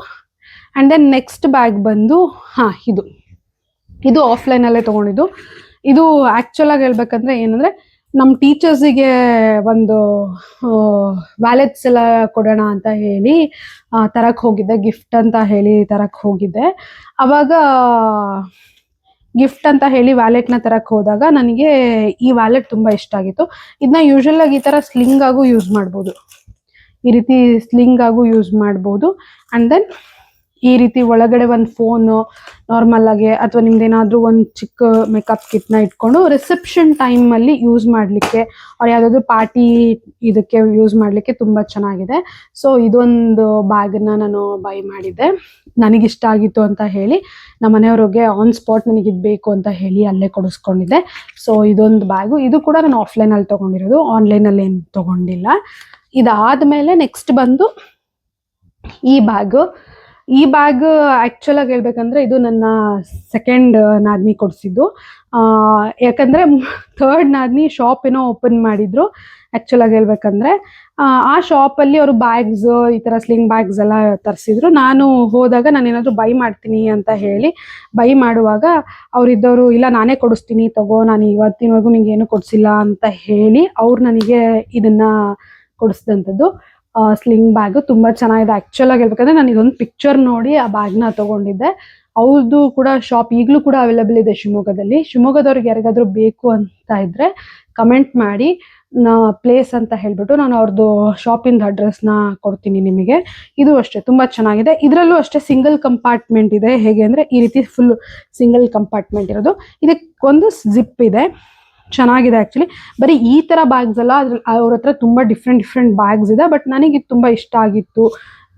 ಆ್ಯಂಡ್ ದೆನ್ ನೆಕ್ಸ್ಟ್ ಬ್ಯಾಗ್ ಬಂದು ಇದು ಆಫ್ಲೈನಲ್ಲೇ ತೊಗೊಂಡಿದ್ದು. ಇದು ಆ್ಯಕ್ಚುಲಾಗಿ ಹೇಳ್ಬೇಕಂದ್ರೆ ಏನಂದರೆ ನಮ್ಮ ಟೀಚರ್ಸಿಗೆ ಒಂದು ವ್ಯಾಲೆಟ್ಸ್ ಎಲ್ಲ ಕೊಡೋಣ ಅಂತ ಹೇಳಿ ತರಕ್ಕೆ ಹೋಗಿದ್ದೆ. ಗಿಫ್ಟ್ ಅಂತ ಹೇಳಿ ತರಕ್ಕೆ ಹೋಗಿದ್ದೆ. ಆವಾಗ ಗಿಫ್ಟ್ ಅಂತ ಹೇಳಿ ವ್ಯಾಲೆಟ್ನ ತರಕ್ಕೆ ಹೋದಾಗ ನನಗೆ ಈ ವ್ಯಾಲೆಟ್ ತುಂಬ ಇಷ್ಟ ಆಗಿತ್ತು. ಇದನ್ನ ಯೂಶ್ವಲಾಗಿ ಈ ಥರ ಸ್ಲಿಂಗ್ ಆಗು ಯೂಸ್ ಮಾಡ್ಬೋದು. ಈ ರೀತಿ ಸ್ಲಿಂಗ್ ಆಗು ಯೂಸ್ ಮಾಡ್ಬೋದು. ಆ್ಯಂಡ್ ದೆನ್ ಈ ರೀತಿ ಒಳಗಡೆ ಒಂದು ಫೋನು ನಾರ್ಮಲ್ ಆಗಿ ಅಥವಾ ನಿಮ್ದೇನಾದರೂ ಒಂದು ಚಿಕ್ಕ ಮೇಕಪ್ ಕಿಟ್ನ ಇಟ್ಕೊಂಡು ರಿಸೆಪ್ಷನ್ ಟೈಮಲ್ಲಿ ಯೂಸ್ ಮಾಡಲಿಕ್ಕೆ ಅವ್ರು ಯಾವುದಾದ್ರೂ ಪಾರ್ಟಿ ಇದಕ್ಕೆ ಯೂಸ್ ಮಾಡಲಿಕ್ಕೆ ತುಂಬ ಚೆನ್ನಾಗಿದೆ. ಸೊ ಇದೊಂದು ಬ್ಯಾಗನ್ನ ನಾನು ಬೈ ಮಾಡಿದ್ದೆ. ನನಗಿಷ್ಟ ಆಗಿತ್ತು ಅಂತ ಹೇಳಿ ನಮ್ಮ ಮನೆಯವ್ರಿಗೆ ಆನ್ ಸ್ಪಾಟ್ ನನಗಿದು ಬೇಕು ಅಂತ ಹೇಳಿ ಅಲ್ಲೇ ಕೊಡಿಸ್ಕೊಂಡಿದ್ದೆ. ಸೊ ಇದೊಂದು ಬ್ಯಾಗು. ಇದು ಕೂಡ ನಾನು ಆಫ್ಲೈನಲ್ಲಿ ತೊಗೊಂಡಿರೋದು, ಆನ್ಲೈನಲ್ಲಿ ಏನು ತೊಗೊಂಡಿಲ್ಲ. ಇದಾದಮೇಲೆ ನೆಕ್ಸ್ಟ್ ಬಂದು ಈ ಬ್ಯಾಗ್ ಆ್ಯಕ್ಚುಲಾಗಿ ಹೇಳ್ಬೇಕಂದ್ರೆ ಇದು ನನ್ನ ಸೆಕೆಂಡ್ ನಾದಿನಿ ಕೊಡಿಸಿದ್ದು. ಯಾಕಂದರೆ ಥರ್ಡ್ ನಾದಿನಿ ಶಾಪ್ ಏನೋ ಓಪನ್ ಮಾಡಿದ್ರು. ಆ್ಯಕ್ಚುಲಾಗಿ ಹೇಳ್ಬೇಕಂದ್ರೆ ಆ ಶಾಪಲ್ಲಿ ಅವರು ಬ್ಯಾಗ್ಸ್, ಈ ಥರ ಸ್ಲಿಂಗ್ ಬ್ಯಾಗ್ಸ್ ಎಲ್ಲ ತರಿಸಿದ್ರು. ನಾನು ಹೋದಾಗ ನಾನೇನಾದರೂ ಬೈ ಮಾಡ್ತೀನಿ ಅಂತ ಹೇಳಿ ಬೈ ಮಾಡುವಾಗ ಅವರಿದ್ದವರು ಇಲ್ಲ ನಾನೇ ಕೊಡಿಸ್ತೀನಿ ತಗೋ, ನಾನು ಇವತ್ತಿನವರೆಗೂ ನಿಂಗೇನು ಕೊಡಿಸಿಲ್ಲ ಅಂತ ಹೇಳಿ ಅವ್ರು ನನಗೆ ಇದನ್ನು ಕೊಡಿಸಿದಂಥದ್ದು. ಸ್ಲಿಂಗ್ ಬ್ಯಾಗು ತುಂಬ ಚೆನ್ನಾಗಿದೆ. ಆ್ಯಕ್ಚುಲಾಗಿ ಹೇಳ್ಬೇಕಂದ್ರೆ ನಾನು ಇದೊಂದು ಪಿಕ್ಚರ್ ನೋಡಿ ಆ ಬ್ಯಾಗ್ನ ತೊಗೊಂಡಿದ್ದೆ. ಅವ್ರದ್ದು ಕೂಡ ಶಾಪ್ ಈಗಲೂ ಕೂಡ ಅವೈಲೇಬಲ್ ಇದೆ ಶಿವಮೊಗ್ಗದಲ್ಲಿ. ಶಿವಮೊಗ್ಗದವ್ರಿಗೆ ಯಾರಿಗಾದ್ರೂ ಬೇಕು ಅಂತ ಇದ್ದರೆ ಕಮೆಂಟ್ ಮಾಡಿ ಪ್ಲೇಸ್ ಅಂತ ಹೇಳ್ಬಿಟ್ಟು ನಾನು ಅವ್ರದ್ದು ಶಾಪಿಂದ ಅಡ್ರೆಸ್ನ ಕೊಡ್ತೀನಿ ನಿಮಗೆ. ಇದು ಅಷ್ಟೇ ತುಂಬ ಚೆನ್ನಾಗಿದೆ. ಇದರಲ್ಲೂ ಅಷ್ಟೇ ಸಿಂಗಲ್ ಕಂಪಾರ್ಟ್ಮೆಂಟ್ ಇದೆ. ಹೇಗೆ ಅಂದರೆ ಈ ರೀತಿ ಫುಲ್ ಸಿಂಗಲ್ ಕಂಪಾರ್ಟ್ಮೆಂಟ್ ಇರೋದು. ಇದಕ್ಕೊಂದು ಜಿಪ್ ಇದೆ. ಚೆನ್ನಾಗಿದೆ ಆ್ಯಕ್ಚುಲಿ. ಬರೀ ಈ ಥರ ಬ್ಯಾಗ್ಸ್ ಅಲ್ಲ, ಅವ್ರ ಹತ್ರ ತುಂಬ ಡಿಫ್ರೆಂಟ್ ಬ್ಯಾಗ್ಸ್ ಇದೆ. ಬಟ್ ನನಗೆ ಇದು ತುಂಬ ಇಷ್ಟ ಆಗಿತ್ತು,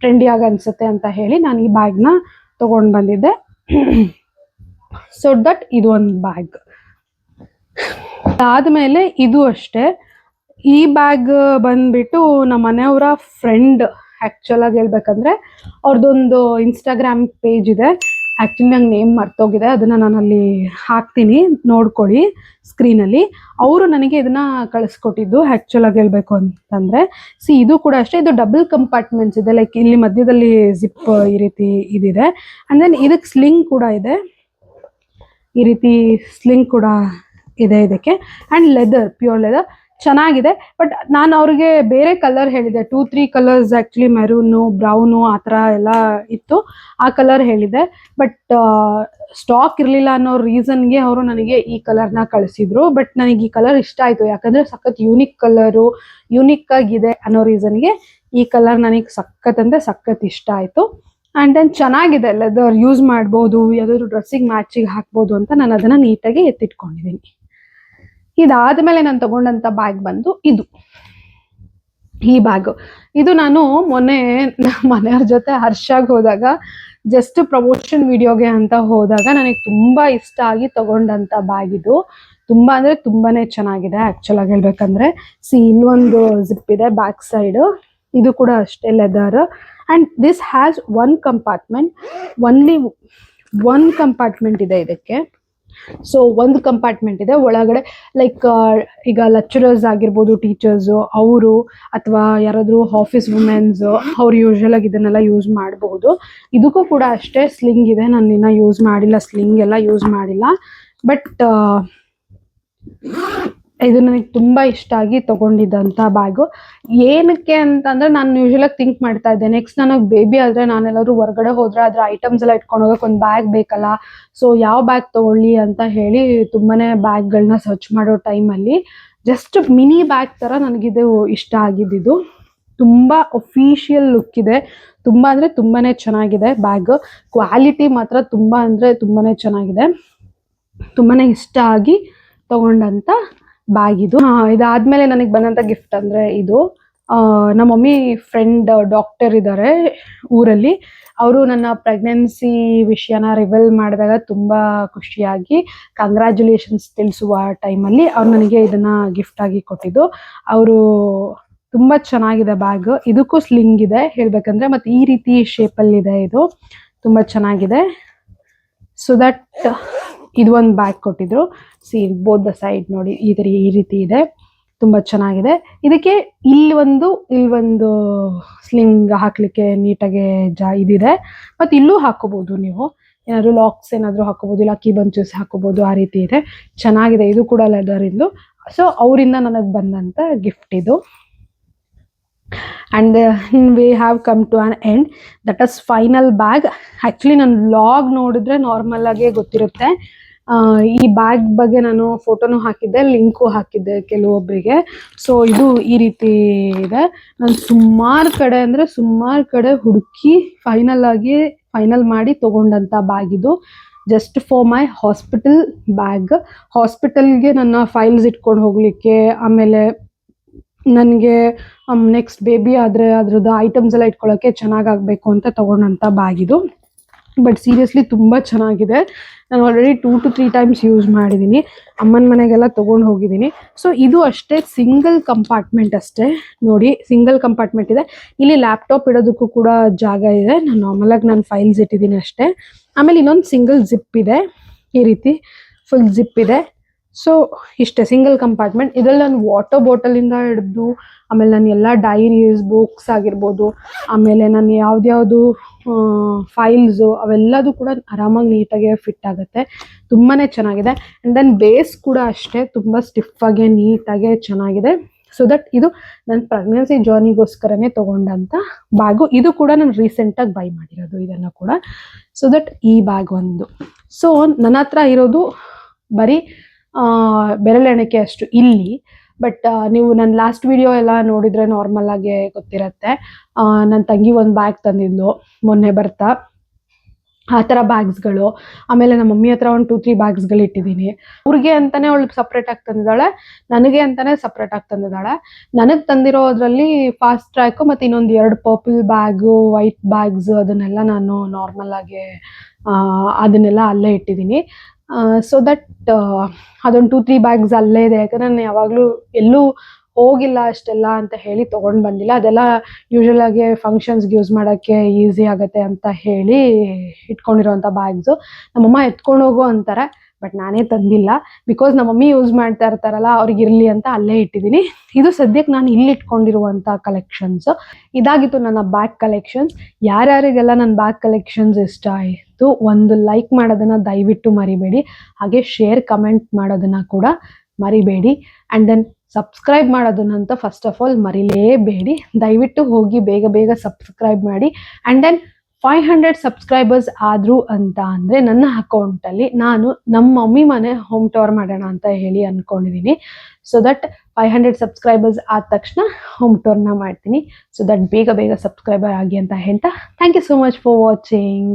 ಟ್ರೆಂಡಿಯಾಗಿ ಅನಿಸುತ್ತೆ ಅಂತ ಹೇಳಿ ನಾನು ಈ ಬ್ಯಾಗ್ನ ತೊಗೊಂಡು ಬಂದಿದ್ದೆ. ಸೊ ದಟ್ ಇದು ಒಂದು ಬ್ಯಾಗ್. ಅದಾದಮೇಲೆ ಇದು ಅಷ್ಟೇ. ಈ ಬ್ಯಾಗ್ ಬಂದುಬಿಟ್ಟು ನಮ್ಮ ಮನೆಯವರ ಫ್ರೆಂಡ್. ಆ್ಯಕ್ಚುಲಾಗಿ ಹೇಳ್ಬೇಕಂದ್ರೆ ಅವ್ರದ್ದೊಂದು ಇನ್ಸ್ಟಾಗ್ರಾಮ್ ಪೇಜ್ ಇದೆ. ಆ್ಯಕ್ಚುಲಿ ನಂಗೆ ನೇಮ್ ಮರ್ತೋಗಿದೆ, ಅದನ್ನು ನಾನು ಅಲ್ಲಿ ಹಾಕ್ತೀನಿ, ನೋಡ್ಕೊಳ್ಳಿ ಸ್ಕ್ರೀನಲ್ಲಿ. ಅವರು ನನಗೆ ಇದನ್ನು ಕಳಿಸ್ಕೊಟ್ಟಿದ್ದು ಆ್ಯಕ್ಚುಲಾಗಿ ಹೇಳಬೇಕು ಅಂತಂದರೆ. ಇದು ಕೂಡ ಅಷ್ಟೇ. ಇದು ಡಬಲ್ ಕಂಪಾರ್ಟ್ಮೆಂಟ್ಸ್ ಇದೆ. ಲೈಕ್ ಇಲ್ಲಿ ಮಧ್ಯದಲ್ಲಿ ಜಿಪ್ ಈ ರೀತಿ ಇದಿದೆ. ಆ್ಯಂಡ್ ದೆನ್ ಇದಕ್ಕೆ ಸ್ಲಿಂಗ್ ಕೂಡ ಇದೆ. ಈ ರೀತಿ ಸ್ಲಿಂಗ್ ಕೂಡ ಇದೆ ಇದಕ್ಕೆ. ಆ್ಯಂಡ್ ಲೆದರ್, ಪ್ಯೂರ್ ಲೆದರ್ ಚೆನ್ನಾಗಿದೆ. ಬಟ್ ನಾನು ಅವ್ರಿಗೆ ಬೇರೆ ಕಲರ್ ಹೇಳಿದೆ, 2-3 ಕಲರ್ಸ್ ಆ್ಯಕ್ಚುಲಿ ಮೆರೂನು, ಬ್ರೌನು ಆ ಥರ ಎಲ್ಲ ಇತ್ತು. ಆ ಕಲರ್ ಹೇಳಿದೆ. ಬಟ್ ಸ್ಟಾಕ್ ಇರಲಿಲ್ಲ ಅನ್ನೋ ರೀಸನ್ಗೆ ಅವರು ನನಗೆ ಈ ಕಲರ್ನ ಕಳಿಸಿದ್ರು. ಬಟ್ ನನಗೆ ಈ ಕಲರ್ ಇಷ್ಟ ಆಯಿತು. ಯಾಕಂದರೆ ಸಖತ್ ಯೂನಿಕ್ ಕಲರು, ಯೂನಿಕ್ ಆಗಿದೆ ಅನ್ನೋ ರೀಸನ್ಗೆ ಈ ಕಲರ್ ನನಗೆ ಸಖತ್ ಇಷ್ಟ ಆಯಿತು. ಆ್ಯಂಡ್ ದೆನ್ ಚೆನ್ನಾಗಿದೆ. ಲೆದರ್ ಯೂಸ್ ಮಾಡ್ಬೋದು, ಯಾವುದಾದ್ರು ಡ್ರೆಸ್ಸಿಗೆ ಮ್ಯಾಚಿಗೆ ಹಾಕ್ಬೋದು ಅಂತ ನಾನು ಅದನ್ನು ನೀಟಾಗಿ ಎತ್ತಿಟ್ಕೊಂಡಿದ್ದೀನಿ. ಇದಾದಮೇಲೆ ನಾನು ತಗೊಂಡಂಥ ಬ್ಯಾಗ್ ಬಂದು ಈ ಬ್ಯಾಗು. ಇದು ನಾನು ಮೊನ್ನೆ ಮನೆಯವ್ರ ಜೊತೆ ಹರ್ಷಾಗಿ ಹೋದಾಗ ಜಸ್ಟ್ ಪ್ರಮೋಷನ್ ವಿಡಿಯೋಗೆ ಅಂತ ಹೋದಾಗ ನನಗೆ ತುಂಬ ಇಷ್ಟ ಆಗಿ ತಗೊಂಡಂಥ ಬ್ಯಾಗ್ ಇದು. ತುಂಬ ಅಂದರೆ ತುಂಬಾ ಚೆನ್ನಾಗಿದೆ ಆ್ಯಕ್ಚುಲಾಗಿ ಹೇಳ್ಬೇಕಂದ್ರೆ. ಇಲ್ಲೊಂದು ಜಿಪ್ ಇದೆ ಬ್ಯಾಕ್ ಸೈಡು. ಇದು ಕೂಡ ಅಷ್ಟೇ leather. And this has one compartment, only one compartment ಇದೆ ಇದಕ್ಕೆ. ಸೊ ಒಂದು ಕಂಪಾರ್ಟ್ಮೆಂಟ್ ಇದೆ ಒಳಗಡೆ, ಲೈಕ್ ಈಗ ಲೆಕ್ಚರರ್ಸ್ ಆಗಿರ್ಬೋದು, ಟೀಚರ್ಸು ಅವರು ಅಥವಾ ಯಾರಾದರೂ ಆಫೀಸ್ ವುಮೆನ್ಸ್ ಅವ್ರು ಯೂಶ್ವಲ್ ಆಗಿ ಇದನ್ನೆಲ್ಲ ಯೂಸ್ ಮಾಡಬಹುದು. ಇದಕ್ಕೂ ಕೂಡ ಅಷ್ಟೇ ಸ್ಲಿಂಗ್ ಇದೆ, ನಾನು ಇನ್ನೂ ಯೂಸ್ ಮಾಡಿಲ್ಲ, ಸ್ಲಿಂಗ್ ಎಲ್ಲ ಯೂಸ್ ಮಾಡಿಲ್ಲ. ಬಟ್ ಇದು ನನಗೆ ತುಂಬ ಇಷ್ಟ ಆಗಿ ತೊಗೊಂಡಿದ್ದಂಥ ಬ್ಯಾಗು. ಏನಕ್ಕೆ ಅಂತಂದರೆ ನಾನು ಯೂಶ್ವಲಾಗಿ ಥಿಂಕ್ ಮಾಡ್ತಾ ಇದ್ದೆ, ನೆಕ್ಸ್ಟ್ ನನಗೆ ಬೇಬಿ ಆದರೆ ನಾನೆಲ್ಲಾದ್ರೂ ಹೊರಗಡೆ ಹೋದರೆ ಅದರ ಐಟಮ್ಸ್ ಎಲ್ಲ ಇಟ್ಕೊಂಡು ಹೋಗೋಕೆ ಒಂದು ಬ್ಯಾಗ್ ಬೇಕಲ್ಲ, ಸೊ ಯಾವ ಬ್ಯಾಗ್ ತೊಗೊಳ್ಳಿ ಅಂತ ಹೇಳಿ ತುಂಬಾ ಬ್ಯಾಗ್ಗಳನ್ನ ಸರ್ಚ್ ಮಾಡೋ ಟೈಮಲ್ಲಿ ಜಸ್ಟ್ ಮಿನಿ ಬ್ಯಾಗ್ ಥರ ನನಗಿದು ಇಷ್ಟ ಆಗಿದ್ದು. ತುಂಬ ಒಫಿಷಿಯಲ್ ಲುಕ್ ಇದೆ, ತುಂಬ ಅಂದರೆ ತುಂಬಾ ಚೆನ್ನಾಗಿದೆ ಬ್ಯಾಗ್. ಕ್ವಾಲಿಟಿ ಮಾತ್ರ ತುಂಬ ಅಂದರೆ ತುಂಬಾ ಚೆನ್ನಾಗಿದೆ. ತುಂಬಾ ಇಷ್ಟ ಆಗಿ ತೊಗೊಂಡಂಥ ಬ್ಯಾಗ್ ಇದು. ಇದಾದ್ಮೇಲೆ ನನಗೆ ಬಂದಂಥ ಗಿಫ್ಟ್ ಅಂದರೆ ಇದು ನಮ್ಮ ಮಮ್ಮಿ ಫ್ರೆಂಡ್ ಡಾಕ್ಟರ್ ಇದ್ದಾರೆ ಊರಲ್ಲಿ. ಅವರು ನನ್ನ ಪ್ರೆಗ್ನೆನ್ಸಿ ವಿಷಯನ ರಿವೆಲ್ ಮಾಡಿದಾಗ ತುಂಬ ಖುಷಿಯಾಗಿ ಕಂಗ್ರ್ಯಾಚುಲೇಷನ್ಸ್ ತಿಳಿಸುವ ಟೈಮಲ್ಲಿ ಅವ್ರು ನನಗೆ ಇದನ್ನು ಗಿಫ್ಟ್ ಆಗಿ ಕೊಟ್ಟಿದ್ದು. ಅವರು ತುಂಬ ಚೆನ್ನಾಗಿದೆ ಬ್ಯಾಗ್. ಇದಕ್ಕೂ ಸ್ಲಿಂಗ್ ಇದೆ ಹೇಳ್ಬೇಕಂದ್ರೆ, ಮತ್ತು ಈ ರೀತಿ ಶೇಪಲ್ಲಿದೆ, ಇದು ತುಂಬ ಚೆನ್ನಾಗಿದೆ. ಸೊ ದಟ್ ಇದು ಒಂದು ಬ್ಯಾಗ್ ಕೊಟ್ಟಿದ್ರು. ಬೋತ್ ದ ಸೈಡ್ ನೋಡಿ ಈ ರೀತಿ ಇದೆ, ತುಂಬ ಚೆನ್ನಾಗಿದೆ. ಇದಕ್ಕೆ ಇಲ್ಲೊಂದು ಸ್ಲಿಂಗ್ ಹಾಕ್ಲಿಕ್ಕೆ ನೀಟಾಗಿ ಇದಿದೆ, ಮತ್ತು ಇಲ್ಲೂ ಹಾಕೋಬಹುದು, ನೀವು ಏನಾದರೂ ಲಾಕ್ಸ್ ಏನಾದರೂ ಹಾಕೋಬಹುದು, ಇಲ್ಲ ಕೀ ಬಂಚಸ್ ಹಾಕೋಬಹುದು, ಆ ರೀತಿ ಇದೆ, ಚೆನ್ನಾಗಿದೆ. ಇದು ಕೂಡ ಲೆದರಿಂದು. ಸೊ ಅವರಿಂದ ನನಗೆ ಬಂದಂಥ ಗಿಫ್ಟ್ ಇದು. and we have come to an end. That is final bag. Actually ನಾನು ವ್ಲಾಗ್ ನೋಡಿದ್ರೆ ನಾರ್ಮಲ್ ಆಗಿ ಗೊತ್ತಿರುತ್ತೆ. ಈ ಬ್ಯಾಗ್ ಬಗ್ಗೆ ನಾನು ಫೋಟೋನು ಹಾಕಿದ್ದೆ, ಲಿಂಕು ಹಾಕಿದ್ದೆ ಕೆಲವೊಬ್ಬರಿಗೆ. ಸೊ ಇದು ಈ ರೀತಿ ಇದೆ. ನಾನು ಸುಮಾರು ಕಡೆ ಹುಡುಕಿ ಫೈನಲ್ ಮಾಡಿ ತಗೊಂಡಂತ ಬ್ಯಾಗ್ ಇದು. Just for my hospital bag. ಹಾಸ್ಪಿಟಲ್ಗೆ ನನ್ನ ಫೈಲ್ಸ್ ಇಟ್ಕೊಂಡು ಹೋಗ್ಲಿಕ್ಕೆ, ಆಮೇಲೆ ನನಗೆ ನೆಕ್ಸ್ಟ್ ಬೇಬಿ ಆದರೆ ಅದ್ರದ್ದು ಐಟಮ್ಸ್ ಎಲ್ಲ ಇಟ್ಕೊಳ್ಳೋಕ್ಕೆ ಚೆನ್ನಾಗಾಗಬೇಕು ಅಂತ ತೊಗೊಂಡಂಥ ಬ್ಯಾಗ್ ಇದು. ಬಟ್ ಸೀರಿಯಸ್ಲಿ ತುಂಬ ಚೆನ್ನಾಗಿದೆ. ನಾನು ಆಲ್ರೆಡಿ 2 to 3 times ಯೂಸ್ ಮಾಡಿದ್ದೀನಿ, ಅಮ್ಮನ ಮನೆಗೆಲ್ಲ ತೊಗೊಂಡು ಹೋಗಿದ್ದೀನಿ. ಸೊ ಇದು ಅಷ್ಟೇ ಸಿಂಗಲ್ ಕಂಪಾರ್ಟ್ಮೆಂಟ್ ಅಷ್ಟೇ ನೋಡಿ, ಸಿಂಗಲ್ ಕಂಪಾರ್ಟ್ಮೆಂಟ್ ಇದೆ. ಇಲ್ಲಿ ಲ್ಯಾಪ್ಟಾಪ್ ಇಡೋದಕ್ಕೂ ಕೂಡ ಜಾಗ ಇದೆ. ನಾನು ನಾರ್ಮಲಾಗಿ ನಾನು ಫೈಲ್ಸ್ ಇಟ್ಟಿದ್ದೀನಿ ಅಷ್ಟೇ. ಆಮೇಲೆ ಇನ್ನೊಂದು ಸಿಂಗಲ್ ಜಿಪ್ ಇದೆ, ಈ ರೀತಿ ಫುಲ್ ಜಿಪ್ ಇದೆ. ಸೊ ಇಷ್ಟೇ ಸಿಂಗಲ್ ಕಂಪಾರ್ಟ್ಮೆಂಟ್. ಇದರಲ್ಲಿ ನಾನು ವಾಟರ್ ಬಾಟಲಿಂದ ಹಿಡಿದು, ಆಮೇಲೆ ನಾನು ಎಲ್ಲ ಡೈರೀಸ್, ಬುಕ್ಸ್ ಆಗಿರ್ಬೋದು, ಆಮೇಲೆ ನಾನು ಯಾವ್ದ್ಯಾವುದು ಫೈಲ್ಸು ಅವೆಲ್ಲದು ಕೂಡ ಆರಾಮಾಗಿ ನೀಟಾಗಿ ಫಿಟ್ ಆಗುತ್ತೆ. ತುಂಬಾ ಚೆನ್ನಾಗಿದೆ. ಆ್ಯಂಡ್ ದೆನ್ ಬೇಸ್ ಕೂಡ ಅಷ್ಟೇ ತುಂಬ ಸ್ಟಿಫಾಗಿ ನೀಟಾಗಿ ಚೆನ್ನಾಗಿದೆ. ಸೊ ದಟ್ ಇದು ನನ್ನ ಪ್ರೆಗ್ನೆನ್ಸಿ ಜರ್ನಿಗೋಸ್ಕರನೇ ತೊಗೊಂಡಂಥ ಬ್ಯಾಗು. ಇದು ಕೂಡ ನಾನು ರೀಸೆಂಟಾಗಿ ಬೈ ಮಾಡಿರೋದು ಇದನ್ನು ಕೂಡ. ಸೊ ದಟ್ ಈ ಬ್ಯಾಗ್ ಒಂದು. ಸೊ ನನ್ನ ಹತ್ರ ಇರೋದು ಬರೀ ಬೆರಳೆಣಿಕೆ ಅಷ್ಟು ಇಲ್ಲಿ. ಬಟ್ ನೀವು ನನ್ನ ಲಾಸ್ಟ್ ವಿಡಿಯೋ ಎಲ್ಲ ನೋಡಿದರೆ ನಾರ್ಮಲ್ ಆಗಿ ಗೊತ್ತಿರುತ್ತೆ. ನನ್ನ ತಂಗಿ ಒಂದು ಬ್ಯಾಗ್ ತಂದಿದ್ಲು ಮೊನ್ನೆ ಬರ್ತಾ, ಆ ಥರ ಬ್ಯಾಗ್ಸ್ಗಳು. ಆಮೇಲೆ ನಮ್ಮ ಮಮ್ಮಿ ಹತ್ರ ಒಂದು 2-3 ಬ್ಯಾಗ್ಸ್ಗಳು ಇಟ್ಟಿದ್ದೀನಿ. ಅವ್ರಿಗೆ ಅಂತಲೇ ಅವಳಿಗೆ ಸಪ್ರೇಟಾಗಿ ತಂದಿದ್ದಾಳೆ, ನನಗೆ ಅಂತಲೇ ಸಪ್ರೇಟಾಗಿ ತಂದಿದ್ದಾಳೆ. ನನಗೆ ತಂದಿರೋದ್ರಲ್ಲಿ ಫಾಸ್ಟ್ ಟ್ರ್ಯಾಕು ಮತ್ತು ಇನ್ನೊಂದು 2 ಪರ್ಪಲ್ ಬ್ಯಾಗು, ವೈಟ್ ಬ್ಯಾಗ್ಸ್, ಅದನ್ನೆಲ್ಲ ನಾನು ನಾರ್ಮಲ್ ಆಗಿ ಅದನ್ನೆಲ್ಲ ಅಲ್ಲೇ ಇಟ್ಟಿದ್ದೀನಿ. ಸೊ ದಟ್ ಅದೊಂದು 2-3 ಬ್ಯಾಗ್ಸ್ ಅಲ್ಲೇ ಇದೆ. ಯಾಕಂದರೆ ನಾನು ಯಾವಾಗಲೂ ಎಲ್ಲೂ ಹೋಗಿಲ್ಲ ಅಷ್ಟೆಲ್ಲ ಅಂತ ಹೇಳಿ ತೊಗೊಂಡು ಬಂದಿಲ್ಲ. ಅದೆಲ್ಲ ಯೂಶ್ವಲ್ ಆಗಿ ಫಂಕ್ಷನ್ಸ್ಗೆ ಯೂಸ್ ಮಾಡೋಕ್ಕೆ ಈಸಿ ಆಗುತ್ತೆ ಅಂತ ಹೇಳಿ ಇಟ್ಕೊಂಡಿರೋವಂಥ ಬ್ಯಾಗ್ಸು. ನಮ್ಮಮ್ಮ ಎತ್ಕೊಂಡು ಹೋಗು ಅಂತಾರೆ, ಬಟ್ ನಾನೇ ತಂದಿಲ್ಲ. ಬಿಕಾಸ್ ನಮ್ಮ ಮಮ್ಮಿ ಯೂಸ್ ಮಾಡ್ತಾ ಇರ್ತಾರಲ್ಲ, ಅವ್ರಿಗಿರಲಿ ಅಂತ ಅಲ್ಲೇ ಇಟ್ಟಿದ್ದೀನಿ. ಇದು ಸದ್ಯಕ್ಕೆ ನಾನು ಇಲ್ಲಿ ಇಟ್ಕೊಂಡಿರುವಂಥ ಕಲೆಕ್ಷನ್ಸು. ಇದಾಗಿತ್ತು ನನ್ನ ಬ್ಯಾಗ್ ಕಲೆಕ್ಷನ್ಸ್. ಯಾರ್ಯಾರಿಗೆಲ್ಲ ನನ್ನ ಬ್ಯಾಗ್ ಕಲೆಕ್ಷನ್ಸ್ ಇಷ್ಟ ಆಯಿತು, ಒಂದು ಲೈಕ್ ಮಾಡೋದನ್ನು ದಯವಿಟ್ಟು ಮರಿಬೇಡಿ. ಹಾಗೆ ಶೇರ್, ಕಮೆಂಟ್ ಮಾಡೋದನ್ನು ಕೂಡ ಮರಿಬೇಡಿ. ಆ್ಯಂಡ್ ದೆನ್ ಸಬ್ಸ್ಕ್ರೈಬ್ ಮಾಡೋದನ್ನಂತ ಫಸ್ಟ್ ಆಫ್ ಆಲ್ ಮರಿಲೇಬೇಡಿ. ದಯವಿಟ್ಟು ಹೋಗಿ ಬೇಗ ಸಬ್ಸ್ಕ್ರೈಬ್ ಮಾಡಿ. ಆ್ಯಂಡ್ ದೆನ್ 500 ಸಬ್ಸ್ಕ್ರೈಬರ್ಸ್ ಆದರು ಅಂತ ಅಂದರೆ ನನ್ನ ಅಕೌಂಟಲ್ಲಿ ನಾನು ನಮ್ಮ ಮಮ್ಮಿ ಮನೆ ಹೋಮ್ ಟೂರ್ ಮಾಡೋಣ ಅಂತ ಹೇಳಿ ಅಂದ್ಕೊಂಡಿದ್ದೀನಿ. ಸೊ ದಟ್ 500 ಸಬ್ಸ್ಕ್ರೈಬರ್ಸ್ ಆದ ತಕ್ಷಣ ಹೋಮ್ ಟೂರ್ನ ಮಾಡ್ತೀನಿ. ಸೊ ದಟ್ ಬೇಗ ಸಬ್ಸ್ಕ್ರೈಬರ್ ಆಗಿ ಅಂತ ಹೇಳ್ತಾ, thank you so much for watching.